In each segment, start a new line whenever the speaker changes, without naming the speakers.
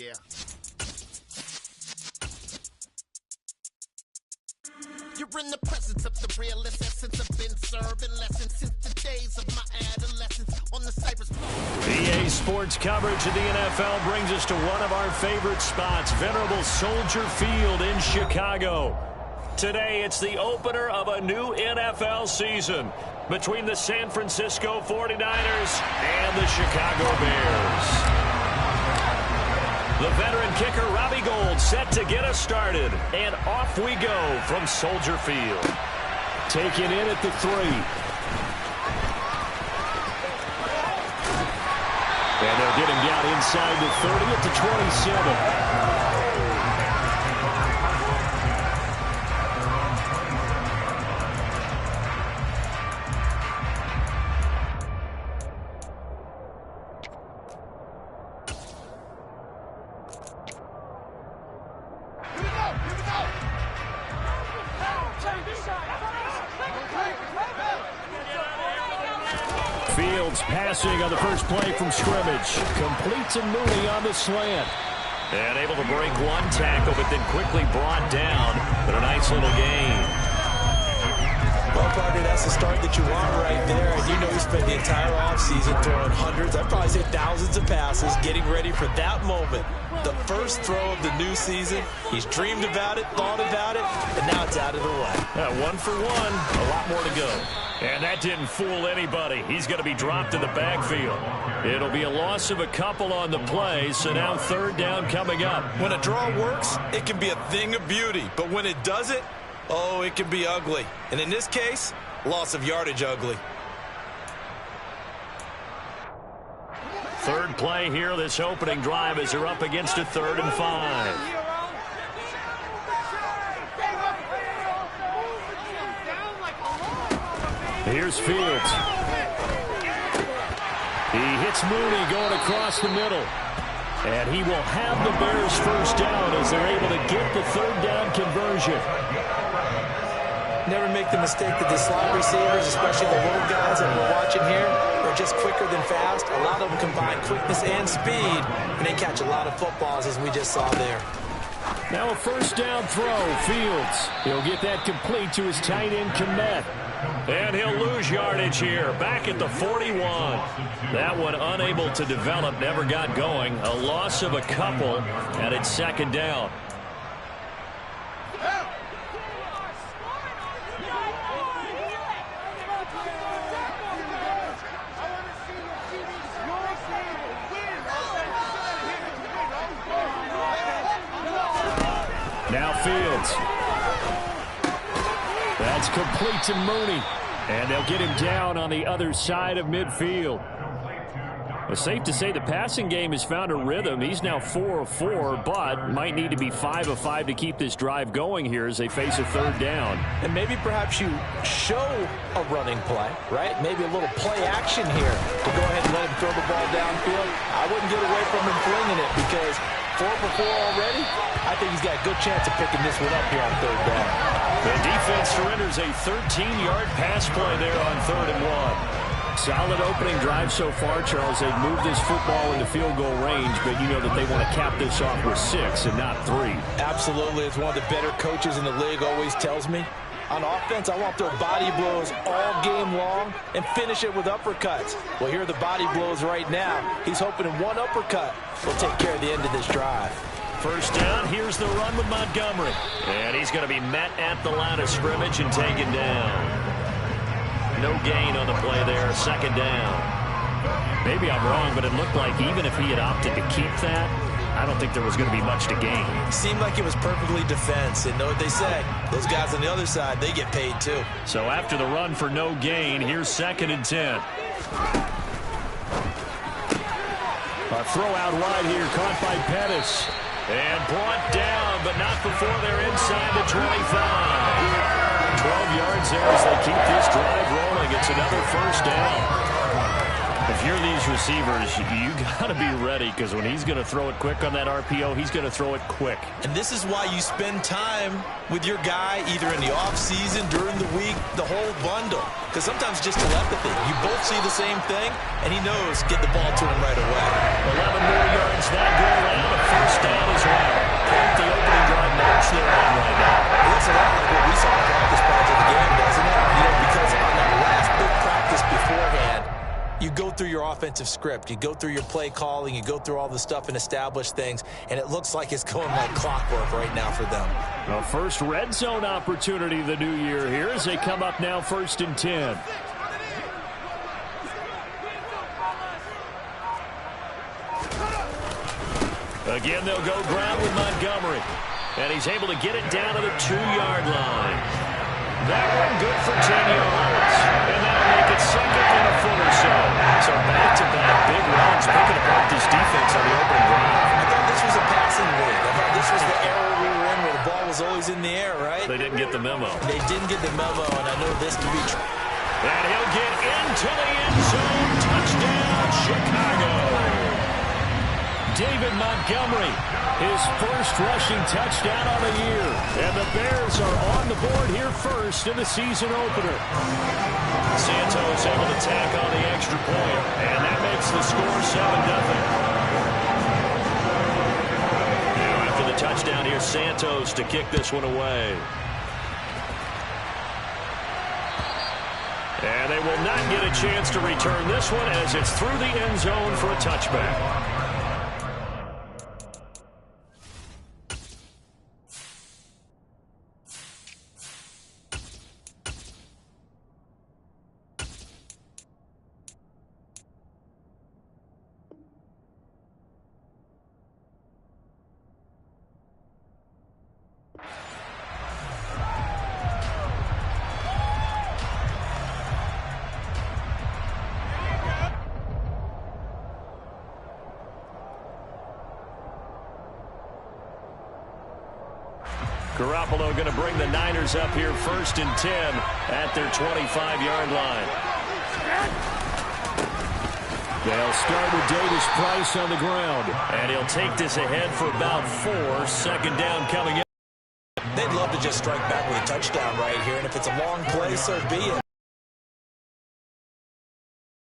yeah. You're in the presence of the realest essence. I've been serving lessons since the days of my adolescence on the Cypress.
EA Sports coverage of the NFL brings us to one of our favorite spots, venerable Soldier Field in Chicago. Today, it's the opener of a new NFL season between the San Francisco 49ers and the Chicago Bears. The veteran kicker Robbie Gould set to get us started, and off we go from Soldier Field. Taken in at the 3. And they'll get him down inside the 30 at the 27. Fields passing on the first play from scrimmage. Complete to Mooney on the slant. And able to break one tackle, but then quickly brought down. But a nice little gain.
Well, partner, that's the start that you want right there. And you know he spent the entire offseason throwing hundreds, I'd probably say thousands of passes, getting ready for that moment. The first throw of the new season. He's dreamed about it, thought about it, and now it's out of the way.
1 for 1. A lot more to go. And that didn't fool anybody. He's going to be dropped in the backfield. It'll be a loss of a couple on the play, so now third down coming up.
When a draw works, it can be a thing of beauty. But when it doesn't, oh, it can be ugly. And in this case, loss of yardage ugly.
Third play here, this opening drive as they're up against a 3rd and 5. Here's Fields. He hits Mooney going across the middle. And he will have the Bears first down as they're able to get the third down conversion.
Never make the mistake that the slot receivers, especially the little guys that we're watching here, are just quicker than fast. A lot of them combine quickness and speed, and they catch a lot of footballs, as we just saw there.
Now a first down throw, Fields. He'll get that complete to his tight end, Kmet. And he'll lose yardage here, back at the 41. That one unable to develop, never got going. A loss of a couple, and it's second down. Now Fields. That's complete to Mooney. And they'll get him down on the other side of midfield. It's safe to say the passing game has found a rhythm. He's now 4 of 4, but might need to be 5 of 5 to keep this drive going here as they face a third down.
And maybe perhaps you show a running play, right? Maybe a little play action here to go ahead and let him throw the ball downfield. I wouldn't get away from him flinging it because 4 for 4 already. I think he's got a good chance of picking this one up here on third down.
The defense surrenders a 13-yard pass play there on 3rd and 1. Solid opening drive so far, Charles. They've moved this football into field goal range, but you know that they want to cap this off with 6 and not 3.
Absolutely. As one of the better coaches in the league always tells me, on offense, I want their body blows all game long and finish it with uppercuts. Well, here are the body blows right now. He's hoping in one uppercut will take care of the end of this drive.
First down, here's the run with Montgomery. And he's going to be met at the line of scrimmage and taken down. No gain on the play there, second down. Maybe I'm wrong, but it looked like even if he had opted to keep that, I don't think there was going to be much to gain.
Seemed like it was perfectly defense. And know what they say? Those guys on the other side, they get paid too.
So after the run for no gain, here's 2nd and 10. A throw out wide here, caught by Pettis. And brought down, but not before they're inside the 25. 12 yards there as they keep this drive rolling. It's another first down. If you're these receivers, you got to be ready because when he's going to throw it quick on that RPO, he's going to throw it quick.
And this is why you spend time with your guy either in the offseason, during the week, the whole bundle. Because sometimes just telepathy. You both see the same thing, and he knows get the ball to him right away.
11 more yards that go around. first down as well. Quite the opening drive march they're on right now.
It looks a lot like what we saw in practice prior to the game, doesn't it? You know, because on that last big practice beforehand, you go through your offensive script. You go through your play calling. You go through all the stuff and establish things. And it looks like it's going like clockwork right now for them.
A first red zone opportunity the new year here as they come up now 1st and 10. Again, they'll go ground with Montgomery. And he's able to get it down to the 2-yard line. That one good for 10 yards. And that'll make it second and a foot or so. So back-to-back big runs picking apart this defense on the opening drive.
I thought this was a passing league. I thought this was the era we were in where the ball was always in the air, right?
They didn't get the memo.
They didn't get the memo, and I know this to be true.
And he'll get into the end zone. Touchdown, Chicago. David Montgomery, his first rushing touchdown on the year. And the Bears are on the board here first in the season opener. Santos able to tack on the extra point, and that makes the score 7-0. Now after the touchdown, here's Santos to kick this one away. And they will not get a chance to return this one as it's through the end zone for a touchback. Garoppolo going to bring the Niners up here 1st and 10 at their 25-yard line. They'll start with Davis Price on the ground. And he'll take this ahead for about 4. 2nd down coming in.
They'd love to just strike back with a touchdown right here. And if it's a long play, so be it.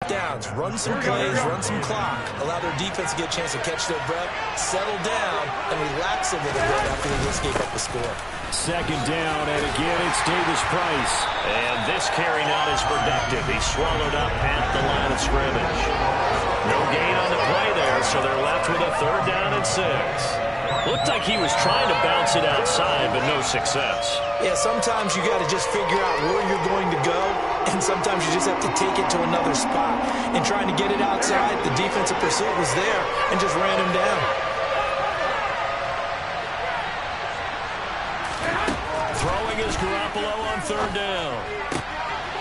Downs, run some plays, run some clock. Allow their defense to get a chance to catch their breath, settle down, and relax a little bit after they just gave up the score.
2nd down, and again, it's Davis Price. And this carry not as productive. He's swallowed up at the line of scrimmage. No gain on the play there, so they're left with a 3rd down and 6. Looked like he was trying to bounce it outside, but no success.
Yeah, sometimes you got to just figure out where you're going to go, and sometimes you just have to take it to another spot. And trying to get it outside, the defensive pursuit was there and just ran him down.
Throwing is Garoppolo on 3rd down.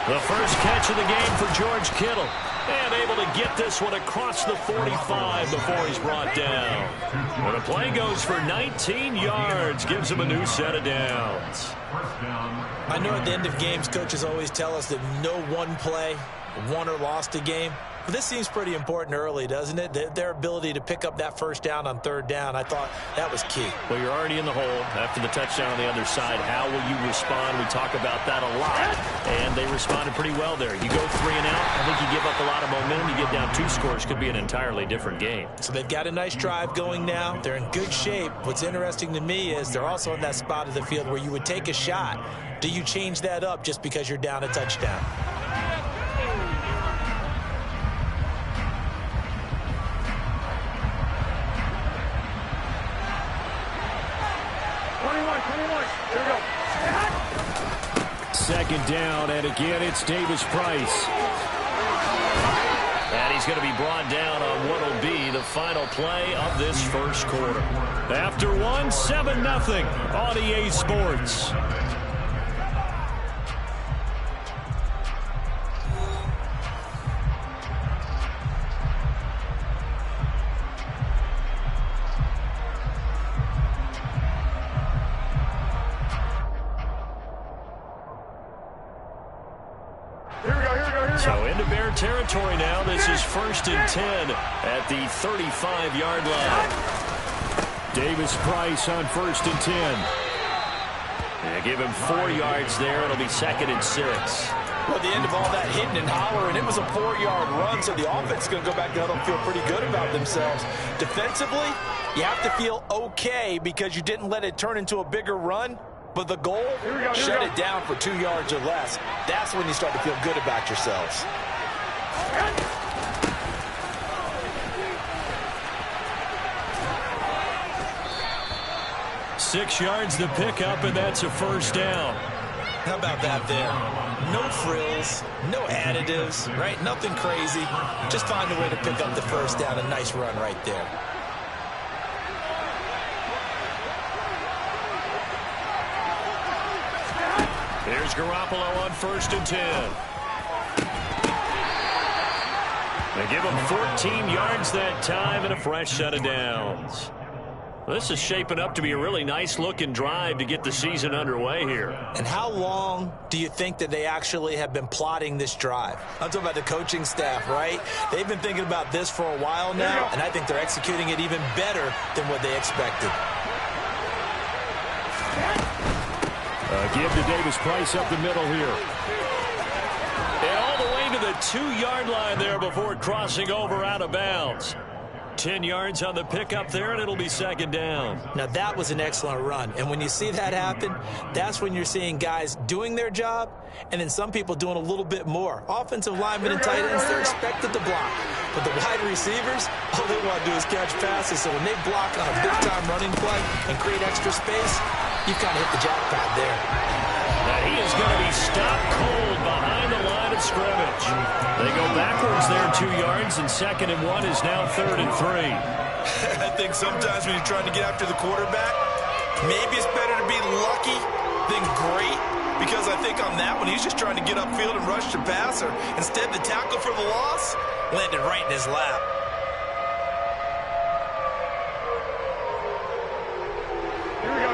The first catch of the game for George Kittle. And able to get this one across the 45 before he's brought down. When a play goes for 19 yards, gives him a new set of downs.
I know at the end of games, coaches always tell us that no one play won or lost a game. But this seems pretty important early, doesn't it? Their ability to pick up that 1st down on 3rd down, I thought that was key.
Well, you're already in the hole after the touchdown on the other side. How will you respond? We talk about that a lot, and they responded pretty well there. You go 3 and out, I think you give up a lot of momentum. You get down 2 scores, could be an entirely different game.
So they've got a nice drive going now. They're in good shape. What's interesting to me is they're also in that spot of the field where you would take a shot. Do you change that up just because you're down a touchdown?
Here we go. 2nd down, and again, it's Davis Price. And he's going to be brought down on what will be the final play of this first quarter. After 7-0 on EA Sports. So into Bear territory now. This is 1st and 10 at the 35-yard line. Davis Price on 1st and 10. And give him 4 yards there. It'll be 2nd and 6.
Well, at the end of all that hitting and hollering, it was a 4-yard run, so the offense is going to go back to the huddle and feel pretty good about themselves. Defensively, You have to feel okay because you didn't let it turn into a bigger run, but the goal, shut it down for 2 yards or less. That's when you start to feel good about yourselves.
Six yards to pick up, and that's a first down.
How about that there? No frills, no additives, right? Nothing crazy. Just find a way to pick up the first down. A nice run right there.
Here's Garoppolo on 1st and 10. They give him 14 yards that time and a fresh set of downs. This is shaping up to be a really nice-looking drive to get the season underway here.
And how long do you think that they actually have been plotting this drive? I'm talking about the coaching staff, right? They've been thinking about this for a while now, and I think they're executing it even better than what they expected.
Give to Davis Price up the middle here. And all the way to the 2-yard line there before crossing over out of bounds. 10 yards on the pickup there, and it'll be second down.
Now, that was an excellent run. And when you see that happen, that's when you're seeing guys doing their job and then some people doing a little bit more. Offensive linemen and tight ends, they're expected to block. But the wide receivers, all they want to do is catch passes. So when they block on a big-time running play and create extra space, you've kind of hit the jackpot there.
Now he is going to be stopped cold behind the line of scrimmage. They go backwards there 2 yards, and 2nd and 1 is now 3rd and 3.
I think sometimes when you're trying to get after the quarterback, maybe it's better to be lucky than great, because I think on that one, he's just trying to get upfield and rush the passer. Instead, the tackle for the loss landed right in his lap.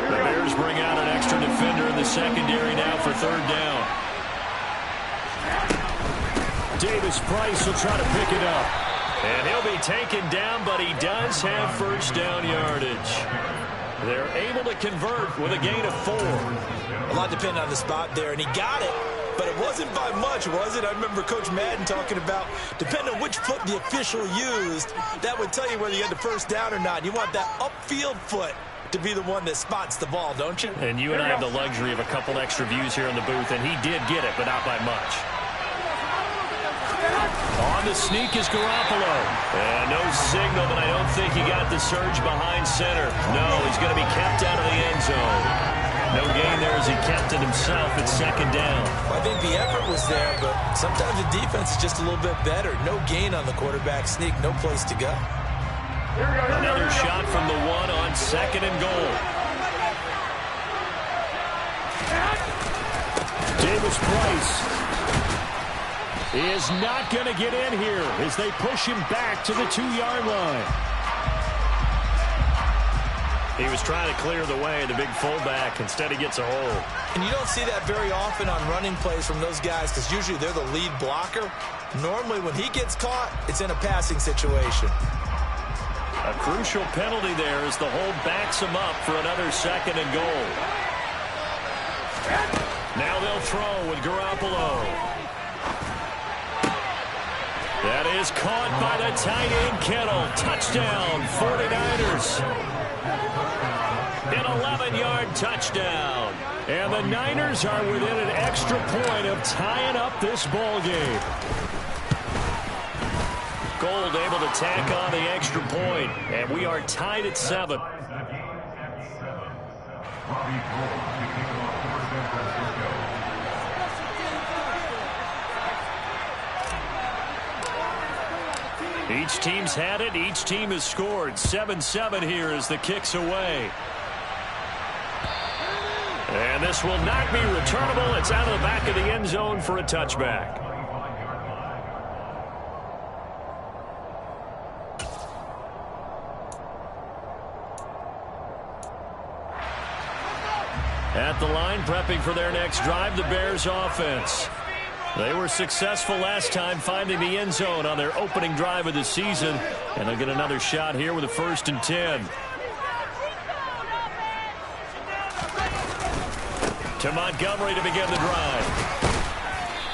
The Bears bring out an extra defender in the secondary now for 3rd down. Davis Price will try to pick it up. And he'll be taken down, but he does have first down yardage. They're able to convert with a gain of 4.
A lot depending on the spot there, and he got it, but it wasn't by much, was it? I remember Coach Madden talking about, depending on which foot the official used, that would tell you whether you had the first down or not. You want that upfield foot to be the one that spots the ball, don't you?
And you and I have the luxury of a couple extra views here in the booth, and he did get it, but not by much. On the sneak is Garoppolo. And no signal, but I don't think he got the surge behind center. No, he's going to be kept out of the end zone. No gain there as he kept it himself at 2nd down.
Well, I think the effort was there, but sometimes the defense is just a little bit better. No gain on the quarterback sneak, no place to go.
Another shot from the 1 on 2nd and goal. Davis Price is not going to get in here as they push him back to the 2-yard line. He was trying to clear the way, the big fullback. Instead, he gets a hold.
And you don't see that very often on running plays from those guys because usually they're the lead blocker. Normally, when he gets caught, it's in a passing situation.
A crucial penalty there as the hold backs him up for another 2nd and goal. Now they'll throw with Garoppolo. That is caught by the tight end Kittle. Touchdown, 49ers. An 11-yard touchdown. And the Niners are within an extra point of tying up this ball game. Gold able to tack on the extra point, and we are tied at 7. Each team's had it. Each team has scored. 7-7 here as the kick's away. And this will not be returnable. It's out of the back of the end zone for a touchback. At the line, prepping for their next drive, the Bears offense. They were successful last time finding the end zone on their opening drive of the season. And they'll get another shot here with a 1st and 10. To Montgomery to begin the drive.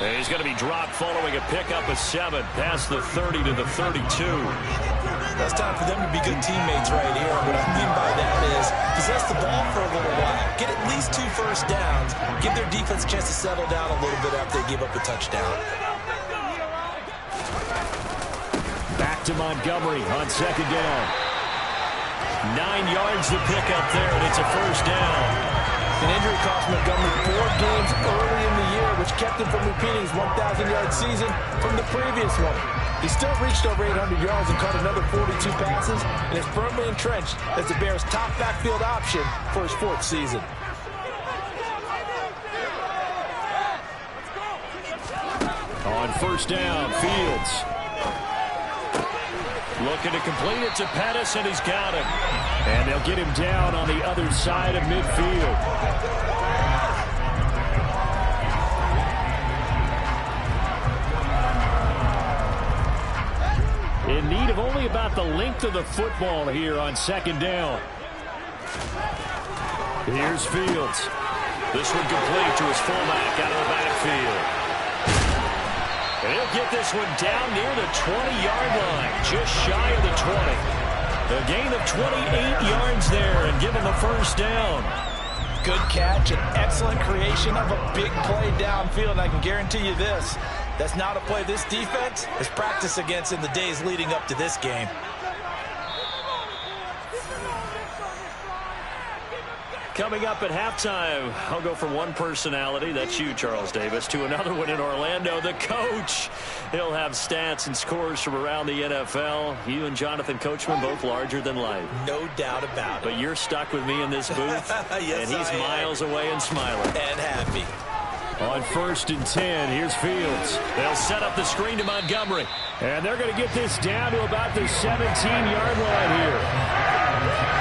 And he's going to be dropped following a pickup of 7 past the 30 to the 32.
It's time for them to be good teammates right here. What I mean by that is possess the ball for a little while, get at least 2 first downs, give their defense a chance to settle down a little bit after they give up a touchdown.
Back to Montgomery on second down. 9 yards to pick up there, and it's a first down.
An injury cost Montgomery 4 games early in the year, which kept him from repeating his 1,000-yard season from the previous one. He still reached over 800 yards and caught another 42 passes, and is firmly entrenched as the Bears' top backfield option for his 4th season.
On first down, Fields. Looking to complete it to Pettis, and he's got him. And they'll get him down on the other side of midfield. In need of only about the length of the football here on second down. Here's Fields. This one complete to his fullback out of the backfield. And he'll get this one down near the 20-yard line, just shy of the 20. A gain of 28 yards there and give him the first down.
Good catch and excellent creation of a big play downfield. I can guarantee you this. That's not a play this defense has practiced against in the days leading up to this game.
Coming up at halftime, I'll go from one personality, that's you, Charles Davis, to another one in Orlando, the coach. He'll have stats and scores from around the NFL. You and Jonathan Coachman, both larger than life.
No doubt about it.
But you're stuck with me in this booth,
yes,
and he's miles away and smiling.
And happy.
On 1st and 10, here's Fields. They'll set up the screen to Montgomery. And they're going to get this down to about the 17-yard line here.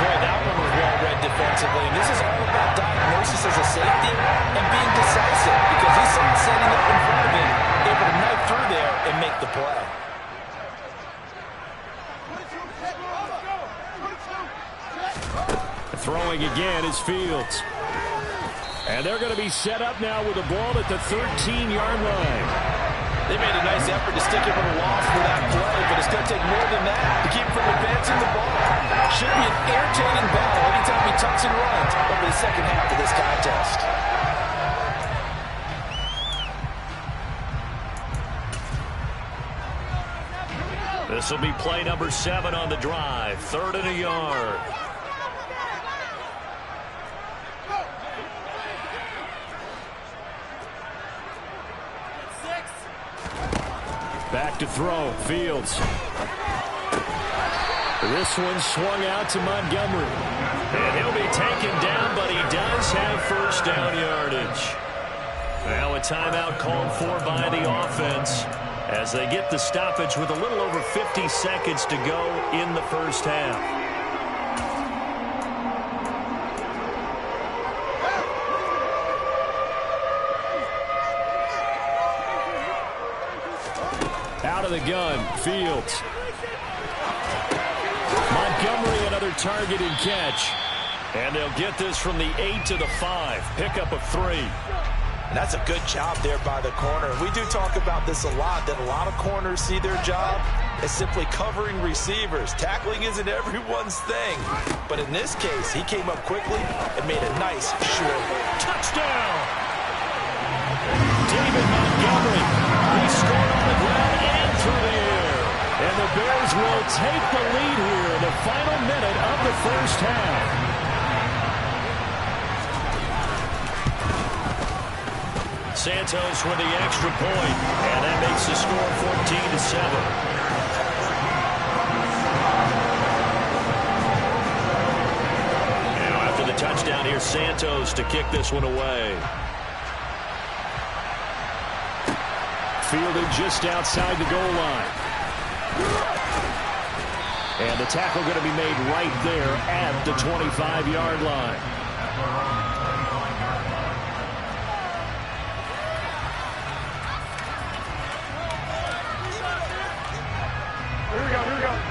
Boy, that one was well read defensively. And this is all about diagnosis as a safety and being decisive because he saw it setting up in front of him, able to knife through there and make the play.
Throwing again is Fields. And they're going to be set up now with the ball at the 13-yard line.
They made a nice effort to stick him at a loss for that play, but it's going to take more than that to keep him from advancing the ball. Should be an entertaining battle anytime he tucks and runs over the second half of this contest.
This will be play number 7 on the drive. 3rd and a yard. Back to throw, Fields. This one swung out to Montgomery. And he'll be taken down, but he does have first down yardage. Now a timeout called for by the offense as they get the stoppage with a little over 50 seconds to go in the first half. Out of the gun, Fields. Montgomery, another target and catch. And they'll get this from the 8 to the 5. Pickup of 3.
And that's a good job there by the corner. We do talk about this a lot, that a lot of corners see their job as simply covering receivers. Tackling isn't everyone's thing. But in this case, he came up quickly and made a nice, short
touchdown. David Montgomery. He scored on the ground and through the air. And the Bears will take the lead here in the final minute of the first half. Santos with the extra point, and that makes the score 14-7. Now after the touchdown, here's Santos to kick this one away. Fielded just outside the goal line. And the tackle going to be made right there at the 25-yard line.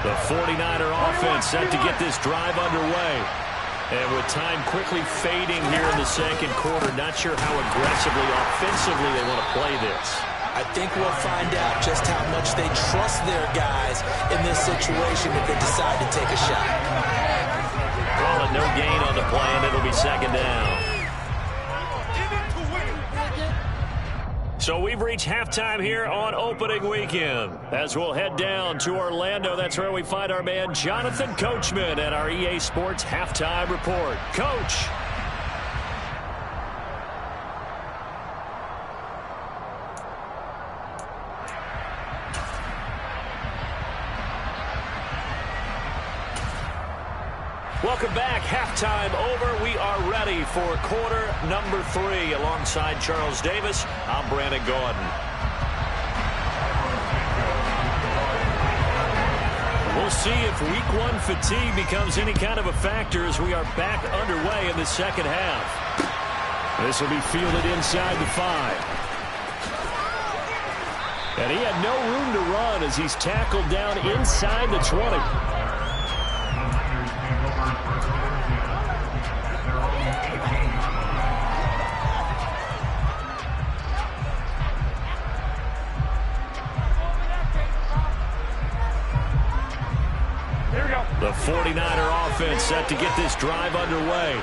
The 49er offense set to get this drive underway. And with time quickly fading here in the second quarter, not sure how aggressively, offensively they want to play this.
I think we'll find out just how much they trust their guys in this situation if they decide to take a shot.
Call it no gain on the play, and it'll be second down. So we've reached halftime here on opening weekend. As we'll head down to Orlando, that's where we find our man Jonathan Coachman at our EA Sports Halftime Report. Coach. Welcome back. Halftime over. We are ready for quarter number 3. Alongside Charles Davis, I'm Brandon Gordon. We'll see if week 1 fatigue becomes any kind of a factor as we are back underway in the second half. This will be fielded inside the 5. And he had no room to run as he's tackled down inside the 20. The 49er offense set to get this drive underway.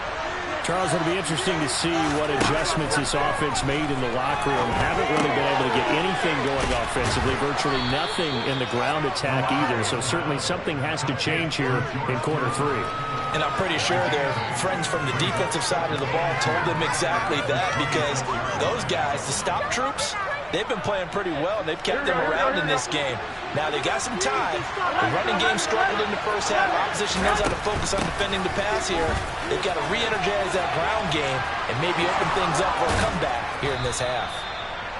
Charles, it'll be interesting to see what adjustments this offense made in the locker room. Haven't really been able to get anything going offensively, virtually nothing in the ground attack either. So certainly something has to change here in quarter 3.
And I'm pretty sure their friends from the defensive side of the ball told them exactly that, because those guys, the stop troops, they've been playing pretty well, and they've kept them around in this game. Now, they got some time. The running game struggled in the first half. Opposition knows how to focus on defending the pass here. They've got to re-energize that ground game and maybe open things up for a comeback here in this half.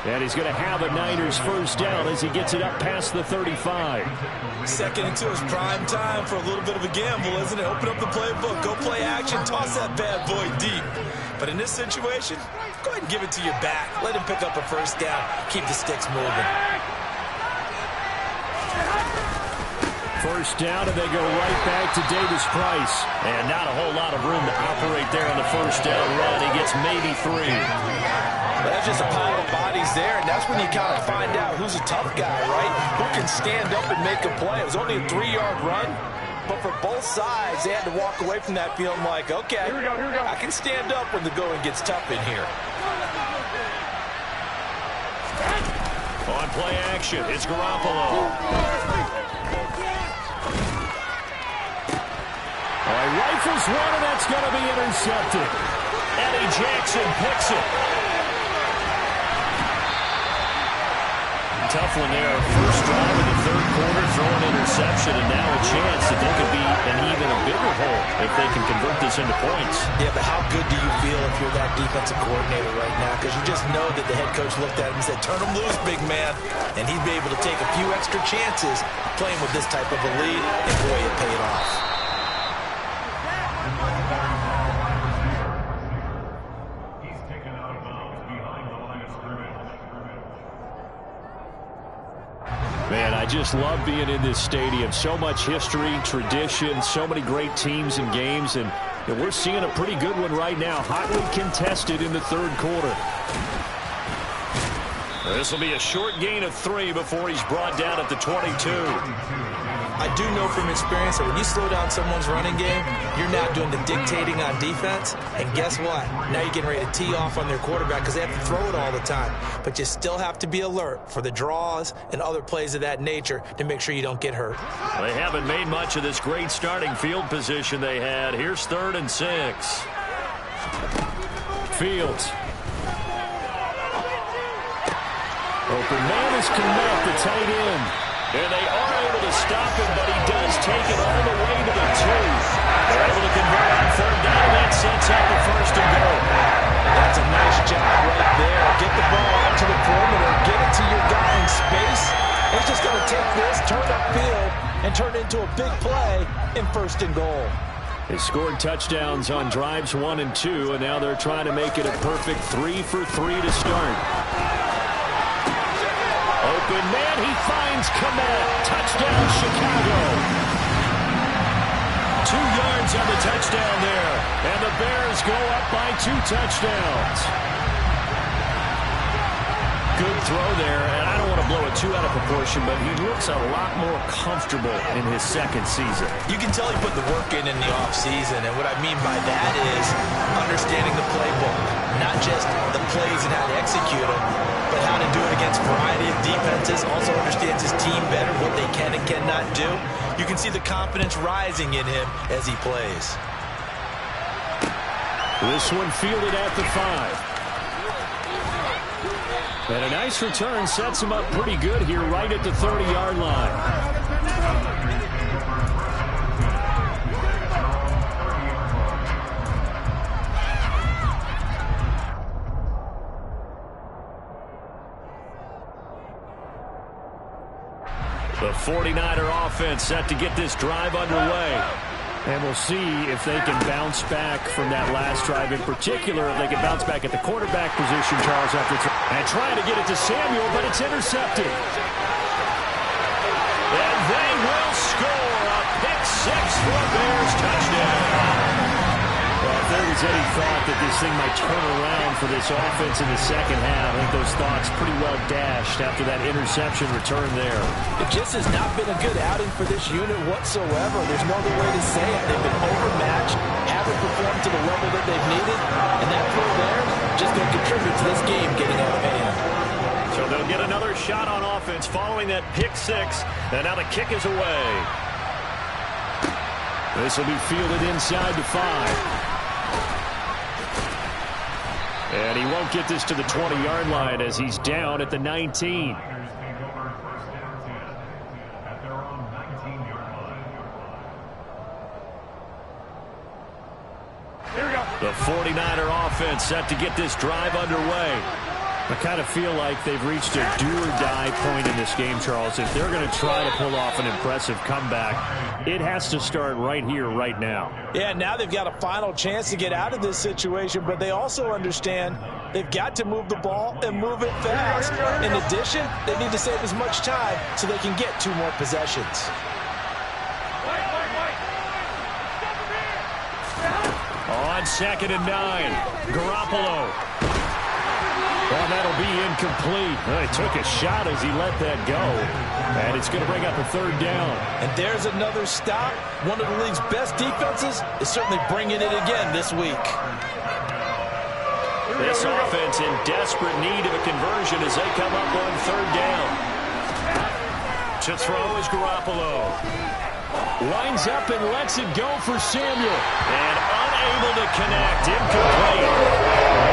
And he's going to have a Niners first down as he gets it up past the 35.
Second into his prime time for a little bit of a gamble, isn't it? Open up the playbook, go play action, toss that bad boy deep. But in this situation, go ahead and give it to your back. Let him pick up a first down. Keep the sticks moving.
First down, and they go right back to Davis Price. And not a whole lot of room to operate there on the first down run. He gets maybe 3.
But that's just a pile of bodies there, and that's when you kind of find out who's a tough guy, right? Who can stand up and make a play. It was only a 3-yard run, but for both sides, they had to walk away from that feeling like, okay, here we go. I can stand up when the going gets tough in here.
On play action, it's Garoppolo. He rifles one, and that's going to be intercepted. Eddie Jackson picks it. Tough one there. First drive in the third quarter, throw an interception, and now a chance that they could be an even a bigger hole if they can convert this into points.
Yeah, but how good do you feel if you're that defensive coordinator right now? Because you just know that the head coach looked at him and said, turn him loose, big man. And he'd be able to take a few extra chances playing with this type of a lead, and boy, it paid off.
Man, I just love being in this stadium. So much history, tradition, so many great teams and games, and we're seeing a pretty good one right now. Hotly contested in the third quarter. This will be a short gain of 3 before he's brought down at the 22.
I do know from experience that when you slow down someone's running game, you're now doing the dictating on defense. And guess what? Now you're getting ready to tee off on their quarterback because they have to throw it all the time. But you still have to be alert for the draws and other plays of that nature to make sure you don't get hurt.
They haven't made much of this great starting field position they had. Here's 3rd and 6. Fields. Open man is Kmet, the tight end. And they are able to stop him, but he does take it all the way to the 2. They're able to convert on 3rd down, and that sets up the 1st and goal.
That's a nice job right there. Get the ball out to the perimeter, get it to your guy in space. It's just going to take this, turn upfield, and turn it into a big play in 1st and goal.
They scored touchdowns on drives 1 and 2, and now they're trying to make it a perfect 3 for 3 to start. Open man, he finds Kmet. Touchdown, Chicago. 2 yards on the touchdown there. And the Bears go up by 2 touchdowns. Good throw there, and I don't want to blow it too out of proportion, but he looks a lot more comfortable in his second season.
You can tell he put the work in the offseason, and what I mean by that is understanding the playbook, not just the plays and how to execute them, but how to do it against a variety of defenses. Also understands his team better, what they can and cannot do. You can see the confidence rising in him as he plays.
This one fielded at the 5. And a nice return sets him up pretty good here right at the 30-yard line. The 49er offense set to get this drive underway. And we'll see if they can bounce back from that last drive in particular, if they can bounce back at the quarterback position, Charles, after and trying to get it to Samuel, but it's intercepted. And they will score a pick-6 for a Bears touchdown. Well, if there was any thought that this thing might turn around for this offense in the second half, I think those thoughts pretty well dashed after that interception return there.
It just has not been a good outing for this unit whatsoever. There's no other way to say it. They've been overmatched, haven't performed to the level that they've needed, and that throw there just going to contribute to this game getting out of hand.
So they'll get another shot on offense following that pick-6, and now the kick is away. This will be fielded inside the 5. And he won't get this to the 20-yard line as he's down at the 19. The 49er offense set to get this drive underway. I kind of feel like they've reached a do-or-die point in this game, Charles. If they're going to try to pull off an impressive comeback, it has to start right here, right now.
Yeah, now they've got a final chance to get out of this situation, but they also understand they've got to move the ball and move it fast. In addition, they need to save as much time so they can get 2 more possessions.
On 2nd and 9, Garoppolo. Well, that'll be incomplete. Well, he took a shot as he let that go. And it's going to bring up a 3rd down.
And there's another stop. One of the league's best defenses is certainly bringing it again this week.
This offense in desperate need of a conversion as they come up on 3rd down. To throw is Garoppolo. Lines up and lets it go for Samuel. And unable to connect. Incomplete.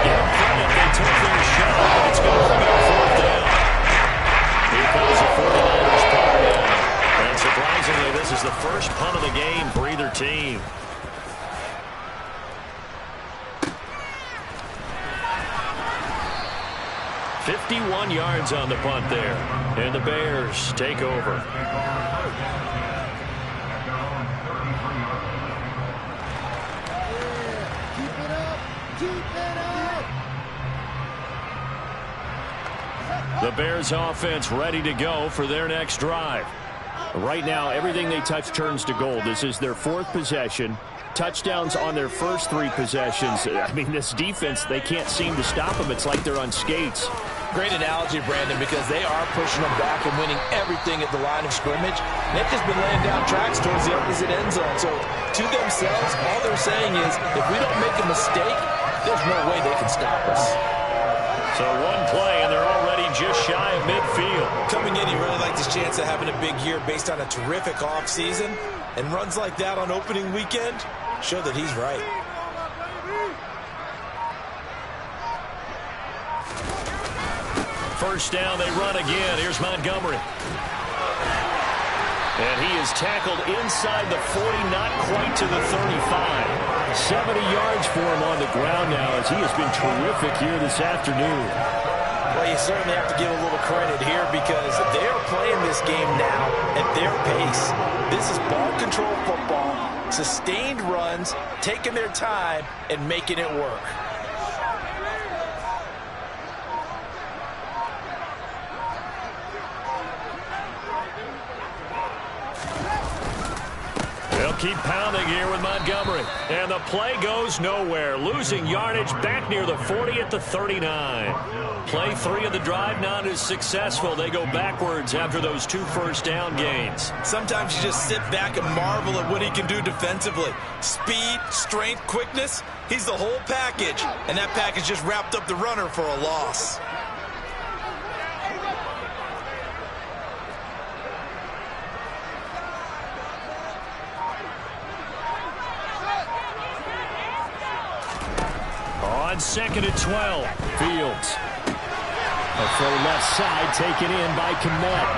Give them credit. They took their shot, but it's going to bring up 4th down. Here comes the 49ers punt in. And surprisingly, this is the first punt of the game for either team. "51 yards on the punt there. And the Bears take over. The Bears offense ready to go for their next drive. Right now, everything they touch turns to gold. This is their 4th possession. Touchdowns on their first 3 possessions. I mean, this defense, they can't seem to stop them. It's like they're on skates.
Great analogy, Brandon, because they are pushing them back and winning everything at the line of scrimmage. They've just been laying down tracks towards the opposite end zone. So to themselves, all they're saying is, if we don't make a mistake, there's no way they can stop us.
So one play, and they're already just shy of midfield.
Coming in, he really liked his chance of having a big year based on a terrific offseason. And runs like that on opening weekend show that he's right.
First down, they run again. Here's Montgomery. And he is tackled inside the 40, not quite to the 35. 70 yards for him on the ground now as he has been terrific here this afternoon.
Well, you certainly have to give a little credit here because they are playing this game now at their pace. This is ball control football, sustained runs, taking their time, and making it work.
keep pounding here with Montgomery. And the play goes nowhere. Losing yardage back near the 40 at the 39. Play 3 of the drive not as successful. They go backwards after those 2 first-down gains.
Sometimes you just sit back and marvel at what he can do defensively. Speed, strength, quickness. He's the whole package. And that package just wrapped up the runner for a loss.
On 2nd and 12, Fields. A throw left side taken in by Kmet.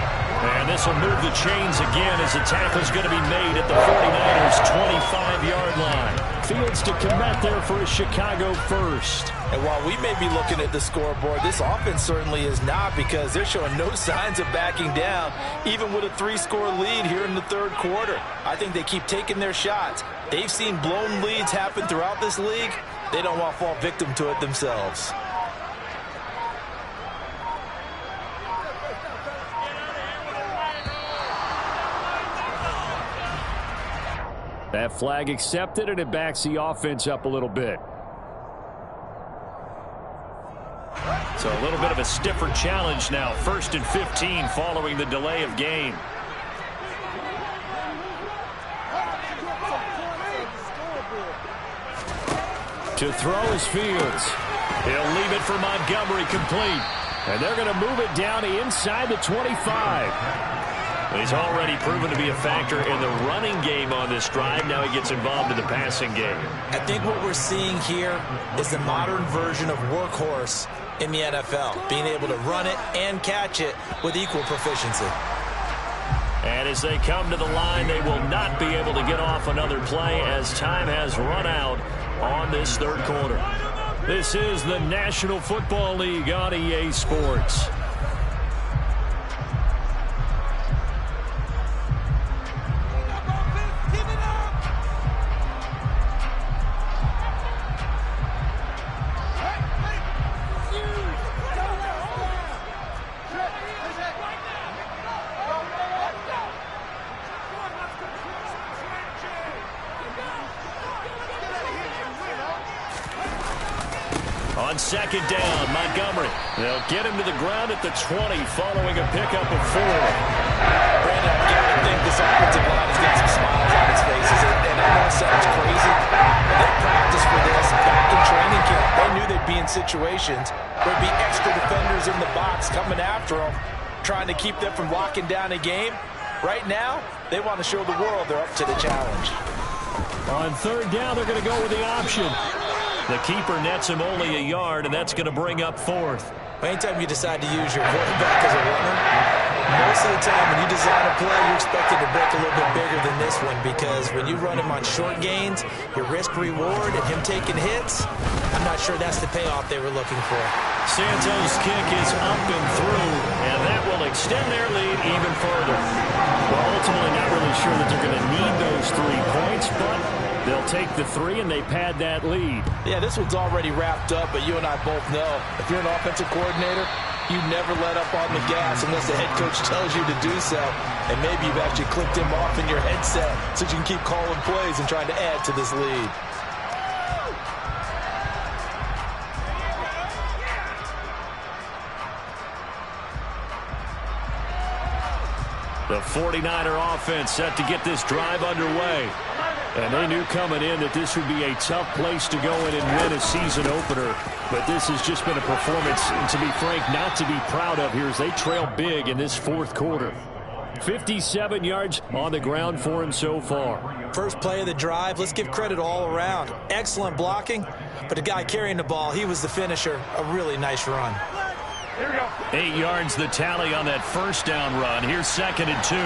And this will move the chains again as the tackle's going to be made at the 49ers' 25-yard line. Fields to Kmet there for a Chicago first.
And while we may be looking at the scoreboard, this offense certainly is not, because they're showing no signs of backing down, even with a 3-score lead here in the third quarter. I think they keep taking their shots. They've seen blown leads happen throughout this league. They don't want to fall victim to it themselves.
That flag accepted, and it backs the offense up a little bit. So a little bit of a stiffer challenge now. 1st and 15 following the delay of game. To throw is Fields. He'll leave it for Montgomery, complete. And they're going to move it down to inside the 25. He's already proven to be a factor in the running game on this drive. Now he gets involved in the passing game.
I think what we're seeing here is the modern version of workhorse in the NFL, being able to run it and catch it with equal proficiency.
And as they come to the line, they will not be able to get off another play as time has run out on this third quarter. This is the National Football League on EA Sports. On 2nd down, Montgomery. They'll get him to the ground at the 20 following a pickup of 4.
Brandon, I've got to think this offensive line has got some smiles on its faces. And I know it sounds crazy, but they practiced for this back in training camp. They knew they'd be in situations where there'd be extra defenders in the box coming after them, trying to keep them from locking down a game. Right now, they want to show the world they're up to the challenge.
On 3rd down, they're going to go with the option. The keeper nets him only a yard, and that's going to bring up 4th.
Anytime you decide to use your quarterback as a runner, most of the time when you design a play, you're expected to break a little bit bigger than this one, because when you run him on short gains, your risk-reward and him taking hits, I'm not sure that's the payoff they were looking for.
Santos' kick is up and through, and that will extend their lead even further. Well, ultimately not really sure that they're going to need those 3 points, but they'll take the 3 and they pad that lead.
Yeah, this one's already wrapped up, but you and I both know if you're an offensive coordinator, you never let up on the gas unless the head coach tells you to do so. And maybe you've actually clicked him off in your headset so you can keep calling plays and trying to add to this lead.
The 49er offense set to get this drive underway. And they knew coming in that this would be a tough place to go in and win a season opener. But this has just been a performance, to be frank, not to be proud of here as they trail big in this 4th quarter. 57 yards on the ground for him so far.
First play of the drive, let's give credit all around. Excellent blocking, but the guy carrying the ball, he was the finisher. A really nice run.
Here we go. 8 yards the tally on that first down run. Here's 2nd and 2.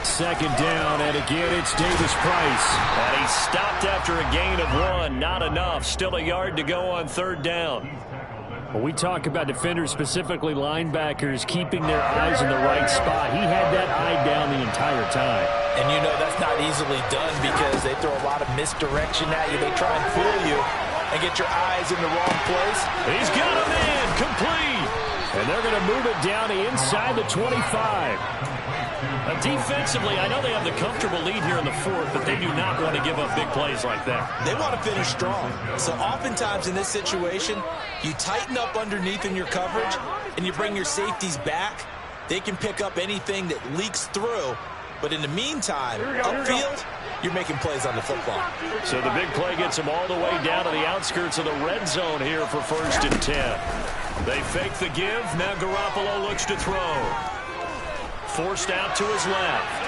2nd down, and again it's Davis Price. And he stopped after a gain of 1. Not enough. Still a yard to go on 3rd down. When we talk about defenders, specifically linebackers, keeping their eyes in the right spot, he had that eye down the entire time.
And you know that's not easily done because they throw a lot of misdirection at you. They try and fool you and get your eyes in the wrong place.
He's got him in, complete. And they're going to move it down to inside the 25. Defensively, I know they have the comfortable lead here in the fourth, but they do not want to give up big plays like that.
They want to finish strong. So oftentimes in this situation, you tighten up underneath in your coverage, and you bring your safeties back. They can pick up anything that leaks through. But in the meantime, upfield, you're making plays on the football.
So the big play gets them all the way down to the outskirts of the red zone here for 1st and 10. They fake the give. Now Garoppolo looks to throw. Forced out to his left.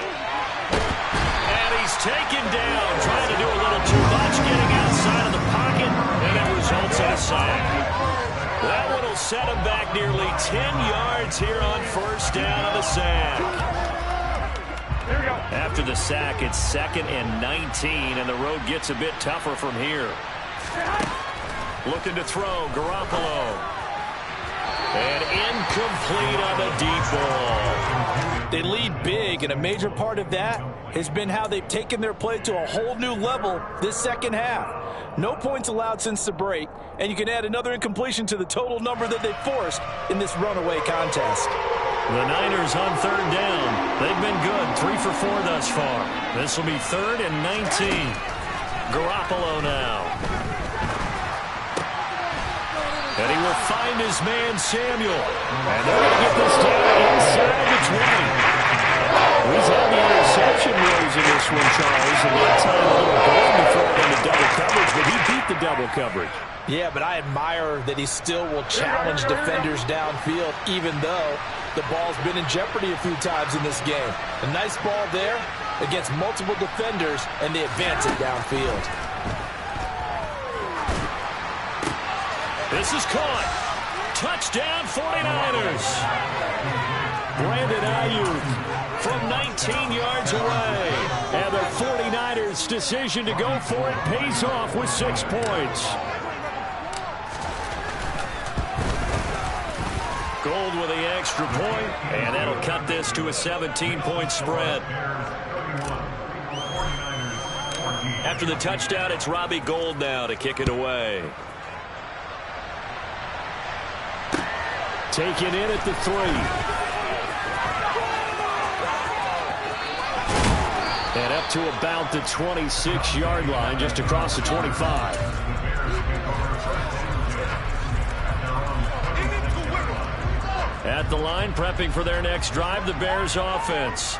And he's taken down, trying to do a little too much, getting outside of the pocket, and it results in a sack. That one will set him back nearly 10 yards here on 1st down on the sack. After the sack, it's 2nd and 19, and the road gets a bit tougher from here. Looking to throw, Garoppolo. And incomplete on the deep ball.
They lead big, and a major part of that has been how they've taken their play to a whole new level this second half. No points allowed since the break, and you can add another incompletion to the total number that they forced in this runaway contest.
The Niners on 3rd down. They've been good, 3 for 4 thus far. This will be 3rd and 19. Garoppolo now. And he will find his man, Samuel. And they're going to get this down inside the 20. He's on the interception rows in this one, Charles. And that time a little bold before it into double coverage, but he beat the double coverage.
Yeah, but I admire that he still will challenge defenders downfield, even though the ball's been in jeopardy a few times in this game. A nice ball there against multiple defenders, and they advance it downfield.
This is caught. Touchdown 49ers. Brandon Ayuk from 19 yards away. And the 49ers' decision to go for it pays off with 6 points. Gold with the extra point, and that'll cut this to a 17-point spread. After the touchdown, it's Robbie Gould now to kick it away. Taken in at the 3. And up to about the 26-yard line, just across the 25. At the line, prepping for their next drive, the Bears offense.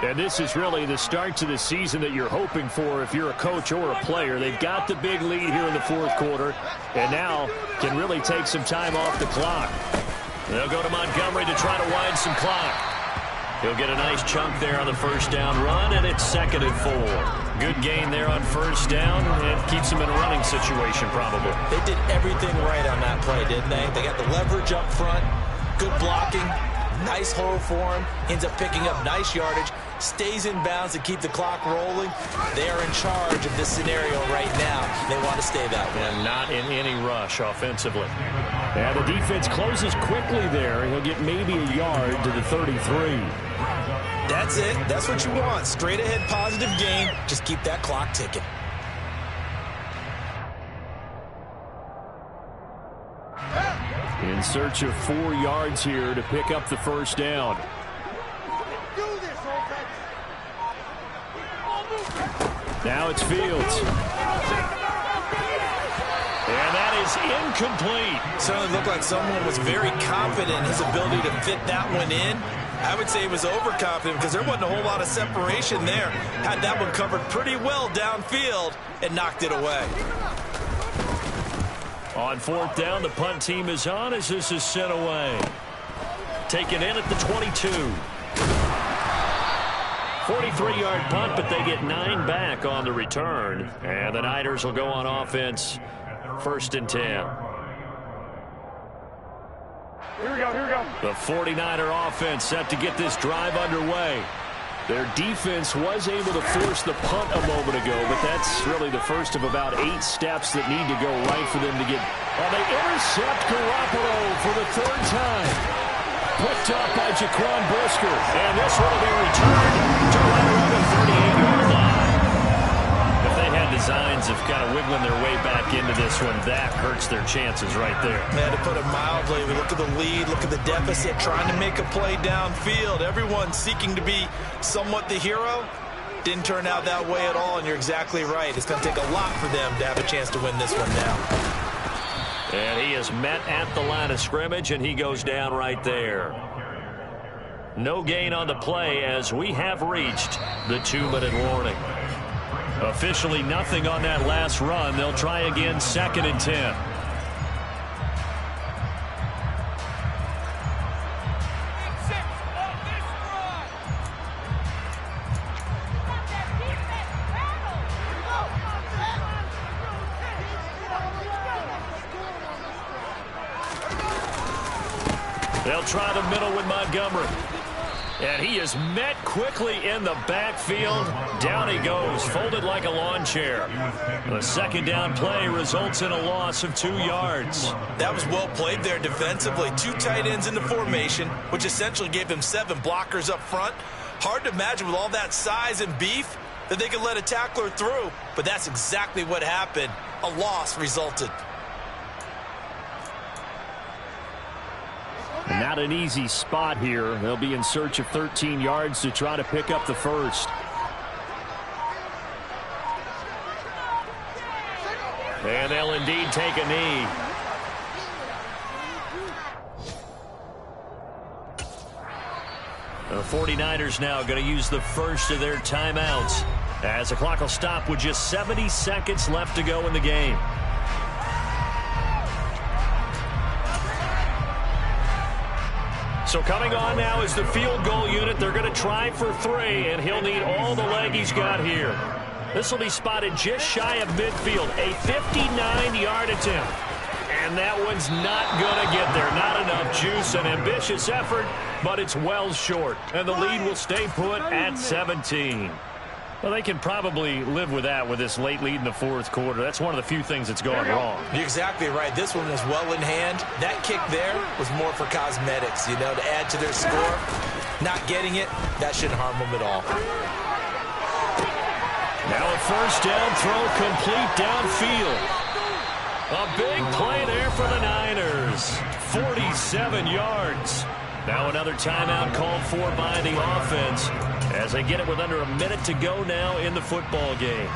And this is really the start to the season that you're hoping for if you're a coach or a player. They've got the big lead here in the 4th quarter, and now can really take some time off the clock. They'll go to Montgomery to try to wind some clock. He'll get a nice chunk there on the 1st down run, and it's 2nd and 4. Good gain there on 1st down, and keeps them in a running situation probably.
They did everything right on that play, didn't they? They got the leverage up front, good blocking, nice hole for him, ends up picking up nice yardage, stays in bounds to keep the clock rolling. They are in charge of this scenario right now. They want to stay that way.
And not in any rush offensively. And the defense closes quickly there. He'll get maybe a yard to the 33.
That's it. That's what you want. Straight ahead positive gain. Just keep that clock ticking.
In search of 4 yards here to pick up the 1st down. Now it's Fields. And that is incomplete.
Certainly looked like someone was very confident in his ability to fit that one in. I would say he was overconfident because there wasn't a whole lot of separation there. Had that one covered pretty well downfield and knocked it away.
On 4th down, the punt team is on as this is sent away. Taken in at the 22. 43-yard punt, but they get 9 back on the return. And the Niners will go on offense, 1st and 10.
Here we go.
The 49er offense set to get this drive underway. Their defense was able to force the punt a moment ago, but that's really the first of about 8 steps that need to go right for them to get. Oh, they intercept Garoppolo for the 3rd time. Picked up by Jaquan Brisker. And this one will be returned to right around the 38-yard line. If they had designs of kind of wiggling their way back into this one. That hurts their chances right there.
Man, to put it mildly, we look at the lead, look at the deficit, trying to make a play downfield. Everyone seeking to be somewhat the hero. Didn't turn out that way at all, and you're exactly right. It's going to take a lot for them to have a chance to win this one now.
And he is met at the line of scrimmage, and he goes down right there. No gain on the play as we have reached the 2-minute warning. Officially nothing on that last run. They'll try again, 2nd and 10. They'll try the middle with Montgomery. And he is met quickly in the backfield. Down he goes, folded like a lawn chair. The 2nd down play results in a loss of 2 yards.
That was well played there defensively. 2 tight ends in the formation, which essentially gave them 7 blockers up front. Hard to imagine with all that size and beef that they could let a tackler through. But that's exactly what happened. A loss resulted.
Not an easy spot here. They'll be in search of 13 yards to try to pick up the first. And they'll indeed take a knee. The 49ers now going to use the first of their timeouts as the clock will stop with just 70 seconds left to go in the game. So coming on now is the field goal unit. They're going to try for 3, and he'll need all the leg he's got here. This will be spotted just shy of midfield, a 59-yard attempt. And that one's not going to get there. Not enough juice, an ambitious effort, but it's well short. And the lead will stay put at 17. Well, they can probably live with that with this late lead in the 4th quarter. That's one of the few things that's gone wrong.
You're exactly right. This one was well in hand. That kick there was more for cosmetics, you know, to add to their score. Not getting it, that shouldn't harm them at all.
Now a 1st down throw complete downfield. A big play there for the Niners. 47 yards. Now another timeout called for by the offense as they get it with under a minute to go now in the football game.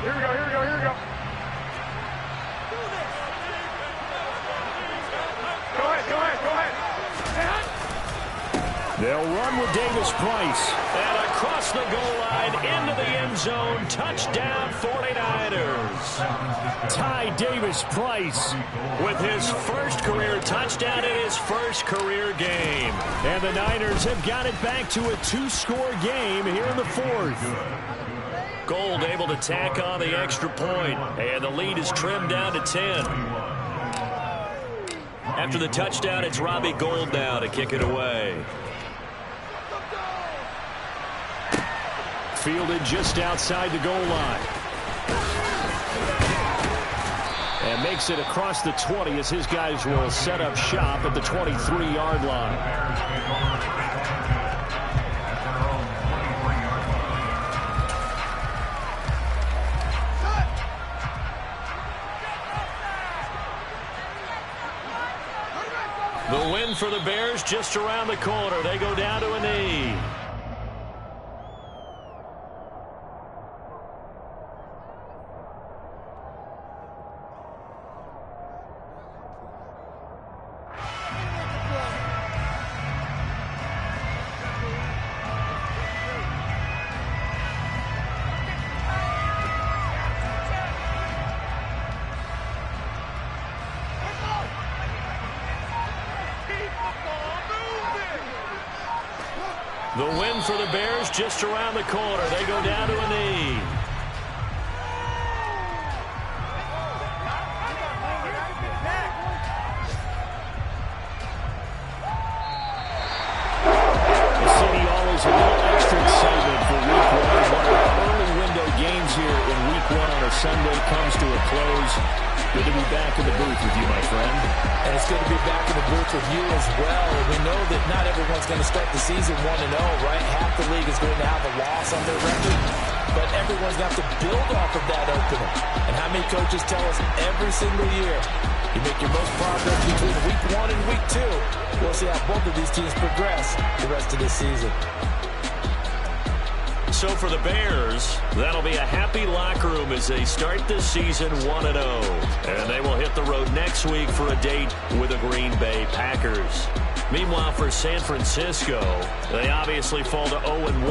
Here we go, here we go, here we go. Go ahead, go ahead, go ahead.
They'll run with Davis Price. And across the goal line into the end zone. Touchdown 49ers. Ty Davis Price with his first career touchdown in his first career game. And the Niners have got it back to a 2-score game here in the 4th. Gold able to tack on the extra point. And the lead is trimmed down to 10. After the touchdown, it's Robbie Gould now to kick it away. Fielded just outside the goal line. And makes it across the 20 as his guys will set up shop at the 23-yard line. The win for the Bears just around the corner. They go down to a knee. The win for the Bears just around the corner. They go down to a knee. The city always a little extra excitement for week 1. One of the early window games games here in Week 1 on a Sunday comes to a close. Good to be back in the booth with you, my friend.
And it's good to be back in the booth with you as well. And we know that not everyone's going to start the season 1-0, right? Half the league is going to have a loss on their record. But everyone's going to have to build off of that opener. And how many coaches tell us every single year, you make your most progress between Week 1 and Week 2. We'll see how both of these teams progress the rest of this season.
So for the Bears, that'll be a happy locker room as they start this season 1-0. And they will hit the road next week for a date with the Green Bay Packers. Meanwhile, for San Francisco, they obviously fall to 0-1.